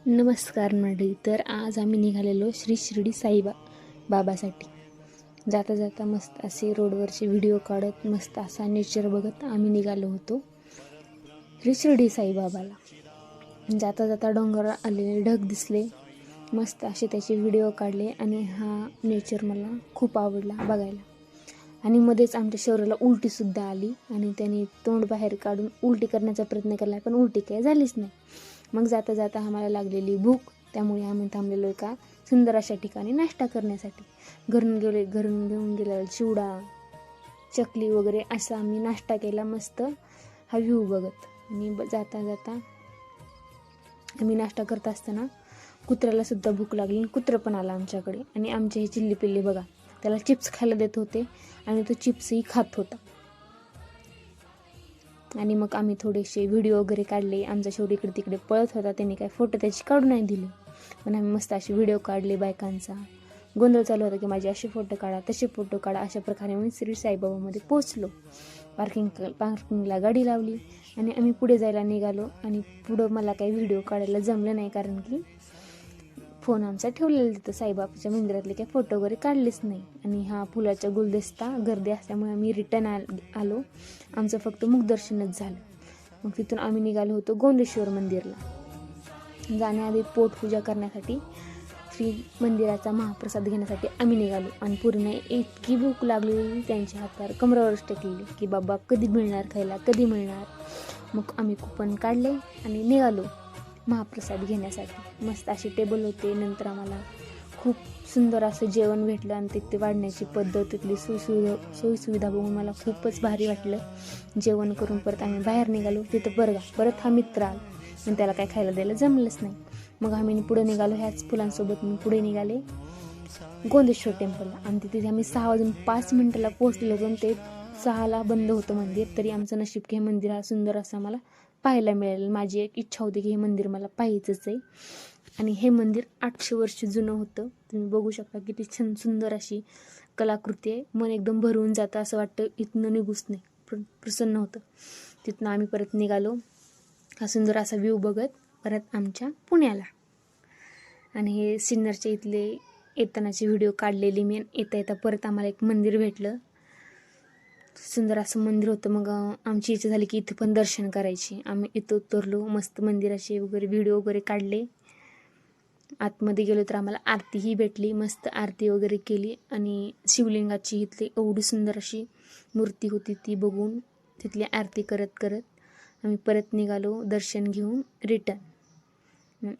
नमस्कार मंडळी. तर आज आम्ही निघालेलो श्री शिर्डी बाबासाठी. जाता जाता मस्त असे रोडवरचे व्हिडिओ काढत मस्त असा नेचर बघत आम्ही निघालो होतो श्री शिर्डी साईबाबाला. जाता जाता डोंगर आलेले ढग दिसले, मस्त असे त्याचे व्हिडिओ काढले आणि हा नेचर मला खूप आवडला बघायला. आणि मध्येच आमच्या शरीराला उलटीसुद्धा आली आणि त्याने तोंड बाहेर काढून उलटी करण्याचा प्रयत्न केला, पण उलटी काही झालीच नाही. मग जाता जाता आम्हाला लागलेली भूक, त्यामुळे आम्ही थांबलेलो एका सुंदर अशा ठिकाणी नाश्ता करण्यासाठी. घरून घेऊन गेलेला चिवडा, चकली वगैरे असा आम्ही नाश्ता केला मस्त हा व्ह्यू बघत. आणि जाता जाता आम्ही नाश्ता करत असताना कुत्र्याला सुद्धा भूक लागली आणि कुत्रं पण आलं आमच्याकडे. आणि आमचे हे चिल्ली पिल्ली बघा, त्याला चिप्स खायला देत होते आणि तो चिप्सही खात होता. आणि मग आम्ही थोडेसे व्हिडिओ वगैरे काढले. आमचा शेवटी इकडे तिकडे पळत होता, त्यांनी काय फोटो त्याची काढून नाही दिले, पण आम्ही मस्त असे व्हिडिओ काढले. बायकांचा गोंधळ चालू होता की माझे असे फोटो काढा, तसे फोटो काढा. अशा प्रकारे आम्ही श्री साईबाबामध्ये पोचलो. पार्किंगला गाडी लावली आणि आम्ही पुढे जायला निघालो. आणि पुढं मला काही व्हिडिओ काढायला जमलं नाही, कारण की फोन आमचा ठेवलेला तिथं साईबाबाच्या मंदिरातले काही फोटो वगैरे काढलेच नाही. आणि हा फुलाचा गुलदस्ता गर्दी असल्यामुळे आम्ही रिटर्न आलो. आमचं फक्त मुखदर्शनच झालं. मग तिथून आम्ही निघालो होतो गोंदेश्वर मंदिरला. जाण्याआधी पोटपूजा करण्यासाठी, श्री मंदिराचा महाप्रसाद घेण्यासाठी आम्ही निघालो. आणि पूर्ण इतकी भूक लागलेली, त्यांच्या हातावर कमरावरच टेकलेली की बाबा कधी मिळणार खायला, कधी मिळणार. मग आम्ही कुपन काढले आणि निघालो महाप्रसाद घेण्यासाठी. मस्त असे टेबल होते. नंतर आम्हाला खूप सुंदर असं जेवण भेटलं आणि तिथे वाढण्याची पद्धत, तिथली सोयीसुविधा बघून मला खूपच भारी वाटलं. जेवण करून परत आम्ही बाहेर निघालो. तिथं परत हा मित्र आला आणि त्याला काय खायला द्यायला जमलंच नाही. मग आम्ही पुढे निघालो. ह्याच फुलांसोबत मी पुढे निघाले गोंदेश्वर टेम्पलला. आणि तिथे आम्ही 6:05 पोहोचलेलो होतो. ते 6ला बंद होतं मंदिर. तरी आमचं नशीब की हे मंदिर हा सुंदर असं मला पाहायला मिळेल. माझी एक इच्छा होती की हे मंदिर मला पाहायचंच आहे. आणि हे मंदिर 800 वर्ष जुनं होतं. तुम्ही बघू शकता किती छान सुंदर अशी कलाकृती आहे. मन एकदम भरून जातं, असं वाटतं इथनं निघूच नाही, प्रसन्न होतं. तिथनं आम्ही परत निघालो हा सुंदर असा व्ह्यू बघत परत आमच्या पुण्याला. आणि हे सिन्नरच्या इथले येतानाचे व्हिडिओ काढलेले मी. येता येता परत आम्हाला एक मंदिर भेटलं, सुंदर असं मंदिर होतं. मग आमची इच्छा झाली की इथे पण दर्शन करायची. आम्ही इथं उतरलो, मस्त मंदिराचे वगैरे व्हिडिओ वगैरे काढले. आतमध्ये गेलो तर आम्हाला आरतीही भेटली. मस्त आरती वगैरे केली. आणि शिवलिंगाची इथली एवढी सुंदर अशी मूर्ती होती, ती बघून तिथली आरती करत आम्ही परत निघालो दर्शन घेऊन रिटर्न.